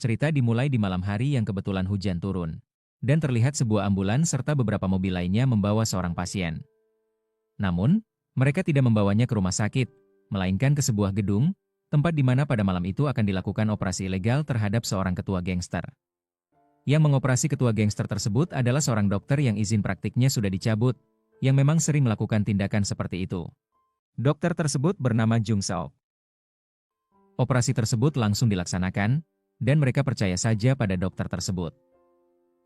Cerita dimulai di malam hari yang kebetulan hujan turun. Dan terlihat sebuah ambulans serta beberapa mobil lainnya membawa seorang pasien. Namun, mereka tidak membawanya ke rumah sakit, melainkan ke sebuah gedung, tempat di mana pada malam itu akan dilakukan operasi ilegal terhadap seorang ketua gangster. Yang mengoperasi ketua gangster tersebut adalah seorang dokter yang izin praktiknya sudah dicabut, yang memang sering melakukan tindakan seperti itu. Dokter tersebut bernama Jung Seok. Operasi tersebut langsung dilaksanakan, dan mereka percaya saja pada dokter tersebut.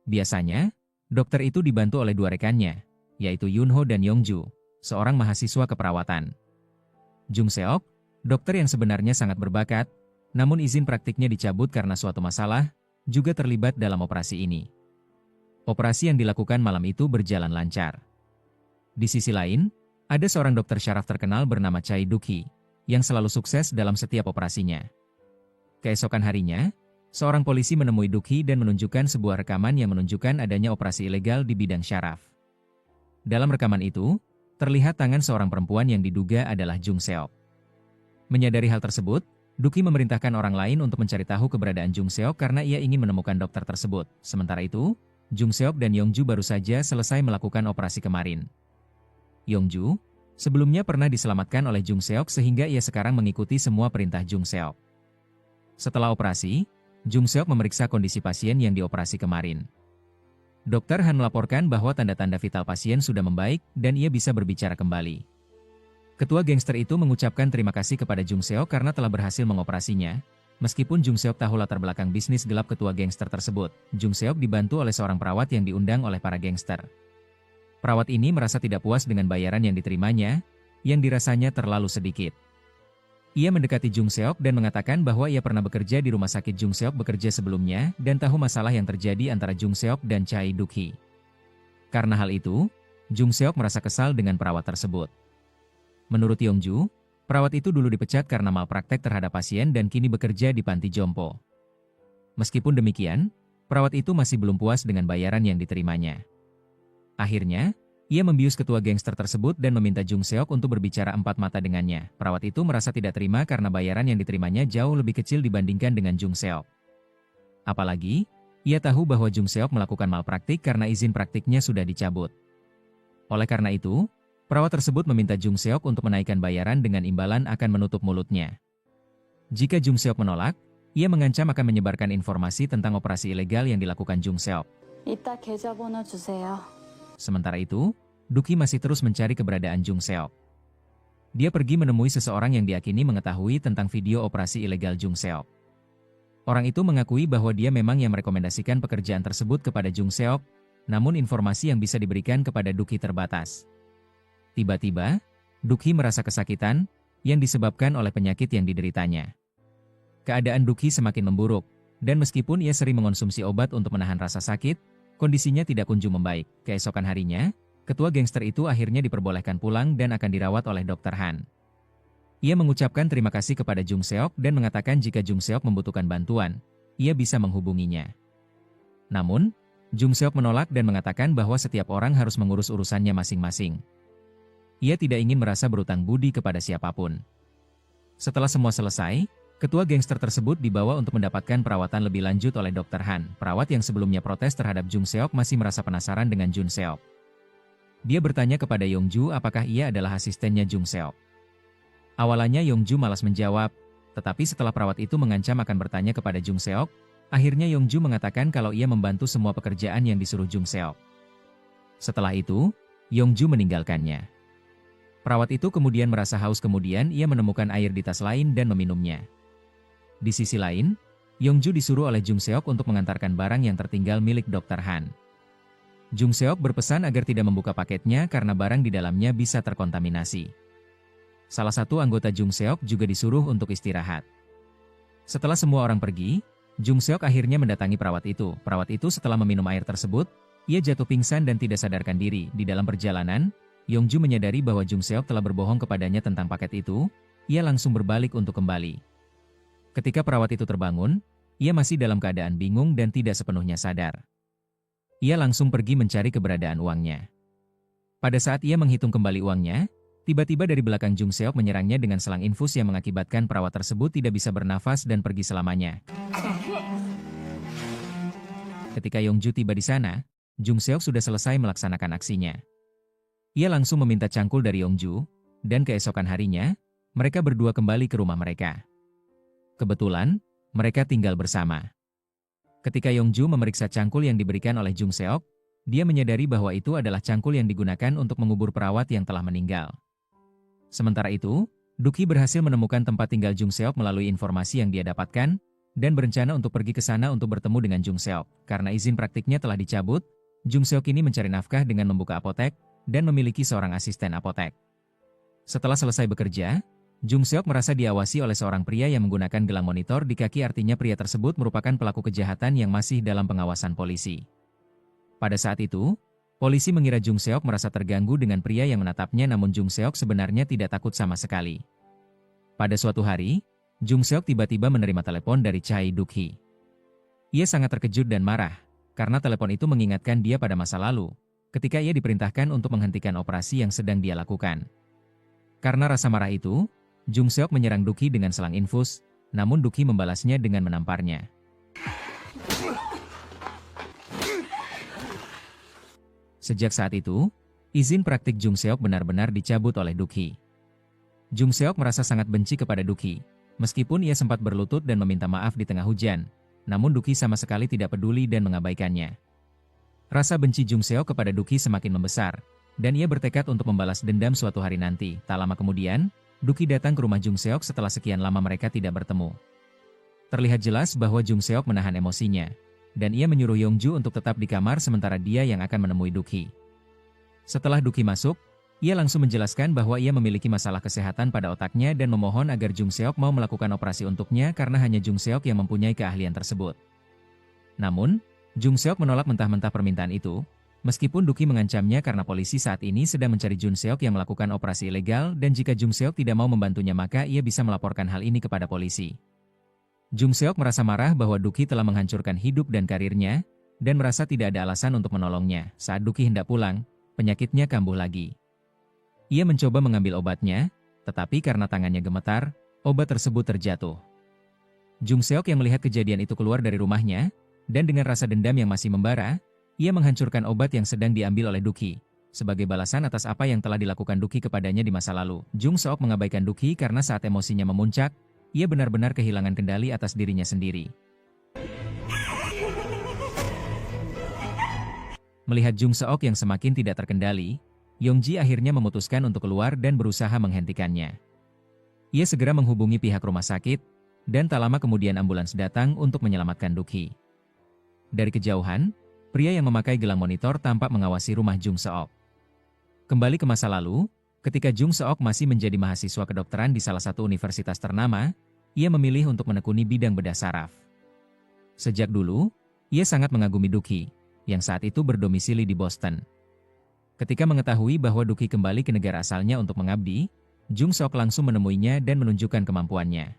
Biasanya, dokter itu dibantu oleh dua rekannya, yaitu Yunho dan Yongju, seorang mahasiswa keperawatan. Jung Seok, dokter yang sebenarnya sangat berbakat, namun izin praktiknya dicabut karena suatu masalah, juga terlibat dalam operasi ini. Operasi yang dilakukan malam itu berjalan lancar. Di sisi lain, ada seorang dokter syaraf terkenal bernama Chai Duk-hee, yang selalu sukses dalam setiap operasinya. Keesokan harinya, seorang polisi menemui Duk-hee dan menunjukkan sebuah rekaman yang menunjukkan adanya operasi ilegal di bidang syaraf. Dalam rekaman itu, terlihat tangan seorang perempuan yang diduga adalah Jung Seok. Menyadari hal tersebut, Duk-hee memerintahkan orang lain untuk mencari tahu keberadaan Jung Seok karena ia ingin menemukan dokter tersebut. Sementara itu, Jung Seok dan Yongju baru saja selesai melakukan operasi kemarin. Yongju, sebelumnya pernah diselamatkan oleh Jung Seok sehingga ia sekarang mengikuti semua perintah Jung Seok. Setelah operasi, Jung Seok memeriksa kondisi pasien yang dioperasi kemarin. Dokter Han melaporkan bahwa tanda-tanda vital pasien sudah membaik dan ia bisa berbicara kembali. Ketua gangster itu mengucapkan terima kasih kepada Jung Seok karena telah berhasil mengoperasinya. Meskipun Jung Seok tahu latar belakang bisnis gelap ketua gangster tersebut, Jung Seok dibantu oleh seorang perawat yang diundang oleh para gangster. Perawat ini merasa tidak puas dengan bayaran yang diterimanya, yang dirasanya terlalu sedikit. Ia mendekati Jung Seok dan mengatakan bahwa ia pernah bekerja di rumah sakit Jung Seok bekerja sebelumnya dan tahu masalah yang terjadi antara Jung Seok dan Chai Duk-hee. Karena hal itu, Jung Seok merasa kesal dengan perawat tersebut. Menurut Yongju, perawat itu dulu dipecat karena malpraktek terhadap pasien dan kini bekerja di panti jompo. Meskipun demikian, perawat itu masih belum puas dengan bayaran yang diterimanya. Akhirnya, ia membius ketua gangster tersebut dan meminta Jung Seok untuk berbicara empat mata dengannya. Perawat itu merasa tidak terima karena bayaran yang diterimanya jauh lebih kecil dibandingkan dengan Jung Seok. Apalagi, ia tahu bahwa Jung Seok melakukan malpraktik karena izin praktiknya sudah dicabut. Oleh karena itu, perawat tersebut meminta Jung Seok untuk menaikkan bayaran dengan imbalan akan menutup mulutnya. Jika Jung Seok menolak, ia mengancam akan menyebarkan informasi tentang operasi ilegal yang dilakukan Jung Seok. 이따 계좌번호 주세요. Sementara itu, Duk-hee masih terus mencari keberadaan Jung Seok. Dia pergi menemui seseorang yang diyakini mengetahui tentang video operasi ilegal Jung Seok. Orang itu mengakui bahwa dia memang yang merekomendasikan pekerjaan tersebut kepada Jung Seok, namun informasi yang bisa diberikan kepada Duk-hee terbatas. Tiba-tiba, Duk-hee merasa kesakitan, yang disebabkan oleh penyakit yang dideritanya. Keadaan Duk-hee semakin memburuk, dan meskipun ia sering mengonsumsi obat untuk menahan rasa sakit, kondisinya tidak kunjung membaik. Keesokan harinya, ketua gangster itu akhirnya diperbolehkan pulang dan akan dirawat oleh Dr. Han. Ia mengucapkan terima kasih kepada Jung Seok dan mengatakan jika Jung Seok membutuhkan bantuan, ia bisa menghubunginya. Namun, Jung Seok menolak dan mengatakan bahwa setiap orang harus mengurus urusannya masing-masing. Ia tidak ingin merasa berutang budi kepada siapapun. Setelah semua selesai, ketua gangster tersebut dibawa untuk mendapatkan perawatan lebih lanjut oleh Dr. Han. Perawat yang sebelumnya protes terhadap Jung Seok masih merasa penasaran dengan Jung Seok. Dia bertanya kepada Yongju apakah ia adalah asistennya Jung Seok. Awalnya Yongju malas menjawab, tetapi setelah perawat itu mengancam akan bertanya kepada Jung Seok, akhirnya Yongju mengatakan kalau ia membantu semua pekerjaan yang disuruh Jung Seok. Setelah itu, Yongju meninggalkannya. Perawat itu kemudian merasa haus kemudian ia menemukan air di tas lain dan meminumnya. Di sisi lain, Yongju disuruh oleh Jung Seok untuk mengantarkan barang yang tertinggal milik Dr. Han. Jung Seok berpesan agar tidak membuka paketnya karena barang di dalamnya bisa terkontaminasi. Salah satu anggota Jung Seok juga disuruh untuk istirahat. Setelah semua orang pergi, Jung Seok akhirnya mendatangi perawat itu. Perawat itu setelah meminum air tersebut, ia jatuh pingsan dan tidak sadarkan diri. Di dalam perjalanan, Yongju menyadari bahwa Jung Seok telah berbohong kepadanya tentang paket itu, ia langsung berbalik untuk kembali. Ketika perawat itu terbangun, ia masih dalam keadaan bingung dan tidak sepenuhnya sadar. Ia langsung pergi mencari keberadaan uangnya. Pada saat ia menghitung kembali uangnya, tiba-tiba dari belakang Jung Seok menyerangnya dengan selang infus yang mengakibatkan perawat tersebut tidak bisa bernafas dan pergi selamanya. Ketika Yongju tiba di sana, Jung Seok sudah selesai melaksanakan aksinya. Ia langsung meminta cangkul dari Yongju, dan keesokan harinya, mereka berdua kembali ke rumah mereka. Kebetulan, mereka tinggal bersama. Ketika Yongju memeriksa cangkul yang diberikan oleh Jung Seok, dia menyadari bahwa itu adalah cangkul yang digunakan untuk mengubur perawat yang telah meninggal. Sementara itu, Duki berhasil menemukan tempat tinggal Jung Seok melalui informasi yang dia dapatkan, dan berencana untuk pergi ke sana untuk bertemu dengan Jung Seok. Karena izin praktiknya telah dicabut, Jung Seok ini mencari nafkah dengan membuka apotek, dan memiliki seorang asisten apotek. Setelah selesai bekerja, Jung Seok merasa diawasi oleh seorang pria yang menggunakan gelang monitor di kaki, artinya pria tersebut merupakan pelaku kejahatan yang masih dalam pengawasan polisi. Pada saat itu, polisi mengira Jung Seok merasa terganggu dengan pria yang menatapnya, namun Jung Seok sebenarnya tidak takut sama sekali. Pada suatu hari, Jung Seok tiba-tiba menerima telepon dari Chai Duk-hee. Ia sangat terkejut dan marah, karena telepon itu mengingatkan dia pada masa lalu, ketika ia diperintahkan untuk menghentikan operasi yang sedang dia lakukan. Karena rasa marah itu, Jung Seok menyerang Duk-hee dengan selang infus, namun Duk-hee membalasnya dengan menamparnya. Sejak saat itu, izin praktik Jung Seok benar-benar dicabut oleh Duk-hee. Jung Seok merasa sangat benci kepada Duk-hee, meskipun ia sempat berlutut dan meminta maaf di tengah hujan, namun Duk-hee sama sekali tidak peduli dan mengabaikannya. Rasa benci Jung Seok kepada Duk-hee semakin membesar, dan ia bertekad untuk membalas dendam suatu hari nanti. Tak lama kemudian, Duk-hee datang ke rumah Jung Seok setelah sekian lama mereka tidak bertemu. Terlihat jelas bahwa Jung Seok menahan emosinya, dan ia menyuruh Yongju untuk tetap di kamar sementara dia yang akan menemui Duk-hee. Setelah Duk-hee masuk, ia langsung menjelaskan bahwa ia memiliki masalah kesehatan pada otaknya dan memohon agar Jung Seok mau melakukan operasi untuknya karena hanya Jung Seok yang mempunyai keahlian tersebut. Namun, Jung Seok menolak mentah-mentah permintaan itu, meskipun Duk-hee mengancamnya karena polisi saat ini sedang mencari Jung Seok yang melakukan operasi ilegal dan jika Jung Seok tidak mau membantunya maka ia bisa melaporkan hal ini kepada polisi. Jung Seok merasa marah bahwa Duk-hee telah menghancurkan hidup dan karirnya, dan merasa tidak ada alasan untuk menolongnya. Saat Duk-hee hendak pulang, penyakitnya kambuh lagi. Ia mencoba mengambil obatnya, tetapi karena tangannya gemetar, obat tersebut terjatuh. Jung Seok yang melihat kejadian itu keluar dari rumahnya, dan dengan rasa dendam yang masih membara, ia menghancurkan obat yang sedang diambil oleh Duk-hee. Sebagai balasan atas apa yang telah dilakukan Duk-hee kepadanya di masa lalu, Jung Seok mengabaikan Duk-hee karena saat emosinya memuncak, ia benar-benar kehilangan kendali atas dirinya sendiri. Melihat Jung Seok yang semakin tidak terkendali, Yongji akhirnya memutuskan untuk keluar dan berusaha menghentikannya. Ia segera menghubungi pihak rumah sakit, dan tak lama kemudian ambulans datang untuk menyelamatkan Duk-hee. Dari kejauhan, pria yang memakai gelang monitor tampak mengawasi rumah Jung Seok. Kembali ke masa lalu, ketika Jung Seok masih menjadi mahasiswa kedokteran di salah satu universitas ternama, ia memilih untuk menekuni bidang bedah saraf. Sejak dulu, ia sangat mengagumi Duk-hee, yang saat itu berdomisili di Boston. Ketika mengetahui bahwa Duk-hee kembali ke negara asalnya untuk mengabdi, Jung Seok langsung menemuinya dan menunjukkan kemampuannya.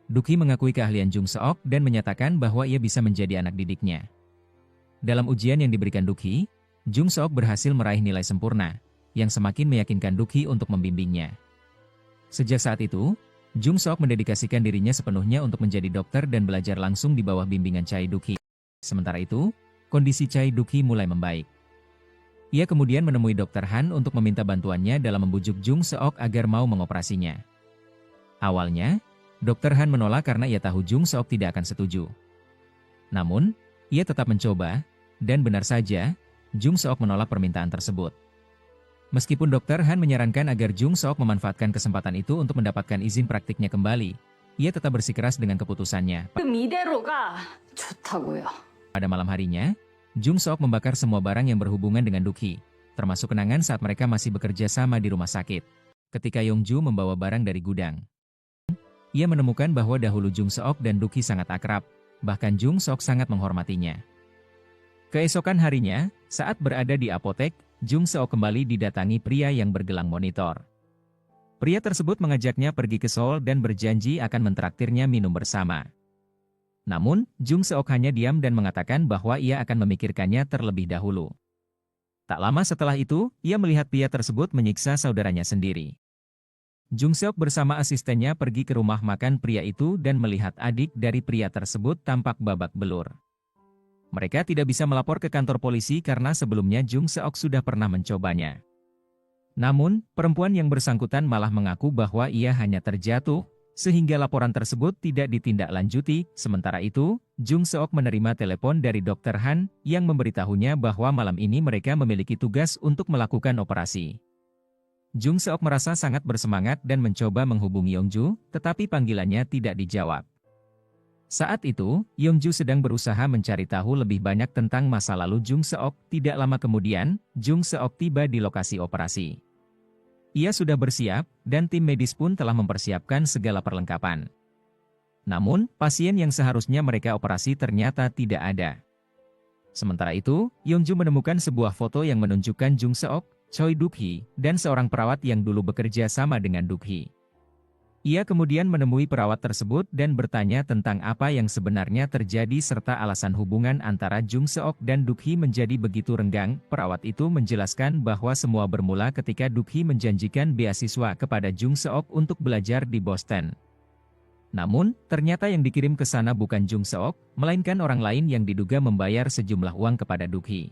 Duk-hee mengakui keahlian Jung Seok dan menyatakan bahwa ia bisa menjadi anak didiknya. Dalam ujian yang diberikan Duk-hee, Jung Seok berhasil meraih nilai sempurna, yang semakin meyakinkan Duk-hee untuk membimbingnya. Sejak saat itu, Jung Seok mendedikasikan dirinya sepenuhnya untuk menjadi dokter dan belajar langsung di bawah bimbingan Chai Duk-hee. Sementara itu, kondisi Chai Duk-hee mulai membaik. Ia kemudian menemui Dr. Han untuk meminta bantuannya dalam membujuk Jung Seok agar mau mengoperasinya. Awalnya, Dr. Han menolak karena ia tahu Jung Seok tidak akan setuju. Namun, ia tetap mencoba, dan benar saja, Jung Seok menolak permintaan tersebut. Meskipun Dr. Han menyarankan agar Jung Seok memanfaatkan kesempatan itu untuk mendapatkan izin praktiknya kembali, ia tetap bersikeras dengan keputusannya. Pada malam harinya, Jung Seok membakar semua barang yang berhubungan dengan Duk-hee, termasuk kenangan saat mereka masih bekerja sama di rumah sakit. Ketika Yongju membawa barang dari gudang, ia menemukan bahwa dahulu Jung Seok dan Duk-hee sangat akrab, bahkan Jung Seok sangat menghormatinya. Keesokan harinya, saat berada di apotek, Jung Seok kembali didatangi pria yang bergelang monitor. Pria tersebut mengajaknya pergi ke Seoul dan berjanji akan mentraktirnya minum bersama. Namun, Jung Seok hanya diam dan mengatakan bahwa ia akan memikirkannya terlebih dahulu. Tak lama setelah itu, ia melihat pria tersebut menyiksa saudaranya sendiri. Jung Seok bersama asistennya pergi ke rumah makan pria itu dan melihat adik dari pria tersebut tampak babak belur. Mereka tidak bisa melapor ke kantor polisi karena sebelumnya Jung Seok sudah pernah mencobanya. Namun, perempuan yang bersangkutan malah mengaku bahwa ia hanya terjatuh, sehingga laporan tersebut tidak ditindaklanjuti. Sementara itu, Jung Seok menerima telepon dari Dr. Han yang memberitahunya bahwa malam ini mereka memiliki tugas untuk melakukan operasi. Jung Seok merasa sangat bersemangat dan mencoba menghubungi Yongju, tetapi panggilannya tidak dijawab. Saat itu, Yongju sedang berusaha mencari tahu lebih banyak tentang masa lalu Jung Seok. Tidak lama kemudian, Jung Seok tiba di lokasi operasi. Ia sudah bersiap, dan tim medis pun telah mempersiapkan segala perlengkapan. Namun, pasien yang seharusnya mereka operasi ternyata tidak ada. Sementara itu, Yongju menemukan sebuah foto yang menunjukkan Jung Seok, Choi Duk-hee, dan seorang perawat yang dulu bekerja sama dengan Duk-hee. Ia kemudian menemui perawat tersebut dan bertanya tentang apa yang sebenarnya terjadi serta alasan hubungan antara Jung Seok dan Duk-hee menjadi begitu renggang. Perawat itu menjelaskan bahwa semua bermula ketika Duk-hee menjanjikan beasiswa kepada Jung Seok untuk belajar di Boston. Namun, ternyata yang dikirim ke sana bukan Jung Seok, melainkan orang lain yang diduga membayar sejumlah uang kepada Duk-hee.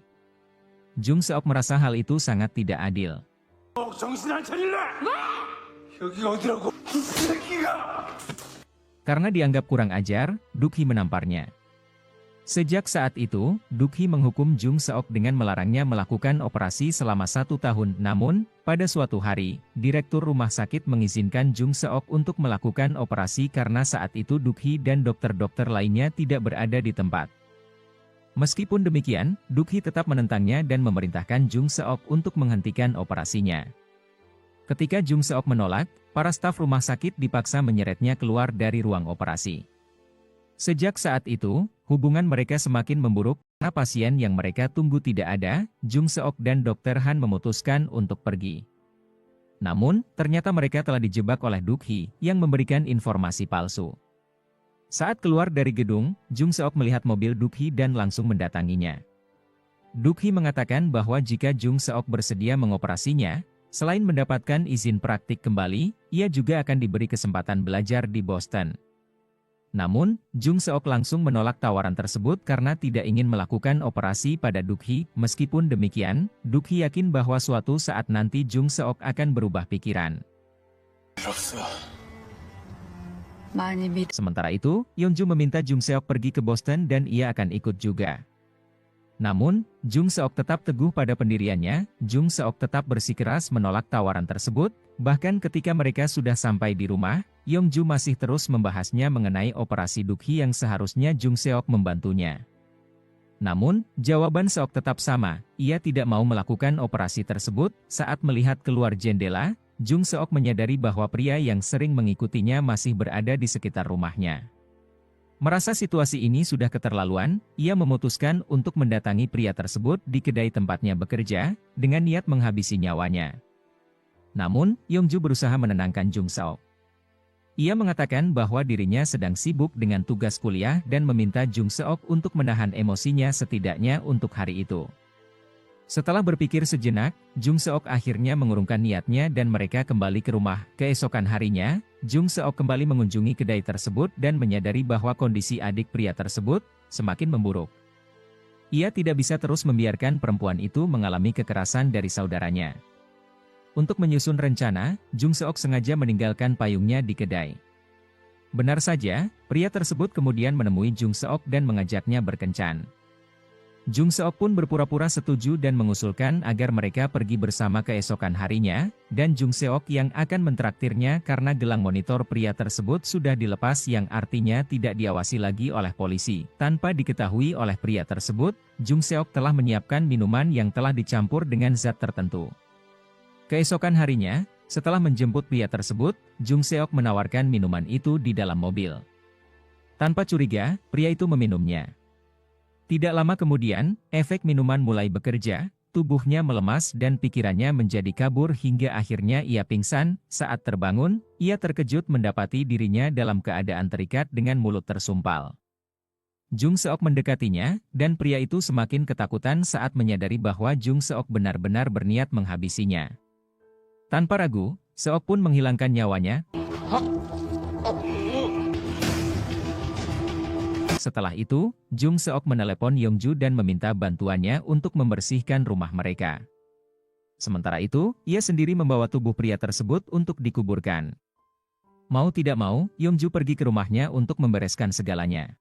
Jung Seok merasa hal itu sangat tidak adil. Karena dianggap kurang ajar, Duk-hee menamparnya. Sejak saat itu, Duk-hee menghukum Jung Seok dengan melarangnya melakukan operasi selama 1 tahun. Namun, pada suatu hari, direktur rumah sakit mengizinkan Jung Seok untuk melakukan operasi karena saat itu Duk-hee dan dokter-dokter lainnya tidak berada di tempat. Meskipun demikian, Duk-hee tetap menentangnya dan memerintahkan Jung Seok untuk menghentikan operasinya. Ketika Jung Seok menolak, para staf rumah sakit dipaksa menyeretnya keluar dari ruang operasi. Sejak saat itu, hubungan mereka semakin memburuk karena pasien yang mereka tunggu tidak ada. Jung Seok dan Dr. Han memutuskan untuk pergi. Namun, ternyata mereka telah dijebak oleh Duk-hee yang memberikan informasi palsu. Saat keluar dari gedung, Jung Seok melihat mobil Duk-hee dan langsung mendatanginya. Duk-hee mengatakan bahwa jika Jung Seok bersedia mengoperasinya, selain mendapatkan izin praktik kembali, ia juga akan diberi kesempatan belajar di Boston. Namun, Jung Seok langsung menolak tawaran tersebut karena tidak ingin melakukan operasi pada Duk-hee. Meskipun demikian, Duk-hee yakin bahwa suatu saat nanti Jung Seok akan berubah pikiran. Sementara itu, Yeonju meminta Jung Seok pergi ke Boston dan ia akan ikut juga. Namun, Jung Seok tetap teguh pada pendiriannya. Jung Seok tetap bersikeras menolak tawaran tersebut. Bahkan ketika mereka sudah sampai di rumah, Yeonju masih terus membahasnya mengenai operasi Duk-hee yang seharusnya Jung Seok membantunya. Namun, jawaban Seok tetap sama, ia tidak mau melakukan operasi tersebut. Saat melihat keluar jendela, Jung Seok menyadari bahwa pria yang sering mengikutinya masih berada di sekitar rumahnya. Merasa situasi ini sudah keterlaluan, ia memutuskan untuk mendatangi pria tersebut di kedai tempatnya bekerja, dengan niat menghabisi nyawanya. Namun, Yeonju berusaha menenangkan Jung Seok. Ia mengatakan bahwa dirinya sedang sibuk dengan tugas kuliah dan meminta Jung Seok untuk menahan emosinya setidaknya untuk hari itu. Setelah berpikir sejenak, Jung Seok akhirnya mengurungkan niatnya dan mereka kembali ke rumah. Keesokan harinya, Jung Seok kembali mengunjungi kedai tersebut dan menyadari bahwa kondisi adik pria tersebut semakin memburuk. Ia tidak bisa terus membiarkan perempuan itu mengalami kekerasan dari saudaranya. Untuk menyusun rencana, Jung Seok sengaja meninggalkan payungnya di kedai. Benar saja, pria tersebut kemudian menemui Jung Seok dan mengajaknya berkencan. Jung Seok pun berpura-pura setuju dan mengusulkan agar mereka pergi bersama keesokan harinya, dan Jung Seok yang akan mentraktirnya karena gelang monitor pria tersebut sudah dilepas yang artinya tidak diawasi lagi oleh polisi. Tanpa diketahui oleh pria tersebut, Jung Seok telah menyiapkan minuman yang telah dicampur dengan zat tertentu. Keesokan harinya, setelah menjemput pria tersebut, Jung Seok menawarkan minuman itu di dalam mobil. Tanpa curiga, pria itu meminumnya. Tidak lama kemudian, efek minuman mulai bekerja, tubuhnya melemas dan pikirannya menjadi kabur hingga akhirnya ia pingsan. Saat terbangun, ia terkejut mendapati dirinya dalam keadaan terikat dengan mulut tersumpal. Jung Seok mendekatinya, dan pria itu semakin ketakutan saat menyadari bahwa Jung Seok benar-benar berniat menghabisinya. Tanpa ragu, Seok pun menghilangkan nyawanya. Setelah itu, Jung Seok menelepon Yongju dan meminta bantuannya untuk membersihkan rumah mereka. Sementara itu, ia sendiri membawa tubuh pria tersebut untuk dikuburkan. Mau tidak mau, Yongju pergi ke rumahnya untuk membereskan segalanya.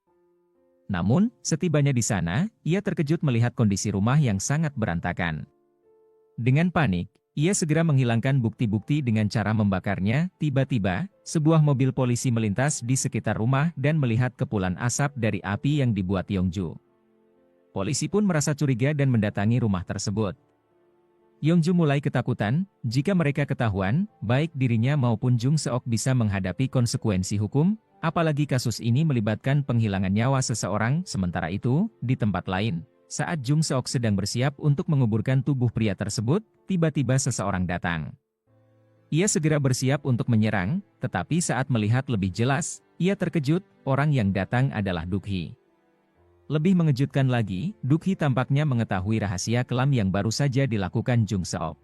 Namun, setibanya di sana, ia terkejut melihat kondisi rumah yang sangat berantakan. Dengan panik, ia segera menghilangkan bukti-bukti dengan cara membakarnya. Tiba-tiba, sebuah mobil polisi melintas di sekitar rumah dan melihat kepulan asap dari api yang dibuat Yongju. Polisi pun merasa curiga dan mendatangi rumah tersebut. Yongju mulai ketakutan, jika mereka ketahuan, baik dirinya maupun Jung Seok bisa menghadapi konsekuensi hukum, apalagi kasus ini melibatkan penghilangan nyawa seseorang. Sementara itu, di tempat lain, saat Jung Seok sedang bersiap untuk menguburkan tubuh pria tersebut, tiba-tiba seseorang datang. Ia segera bersiap untuk menyerang, tetapi saat melihat lebih jelas, ia terkejut, orang yang datang adalah Duk-hee. Lebih mengejutkan lagi, Duk-hee tampaknya mengetahui rahasia kelam yang baru saja dilakukan Jung Seok.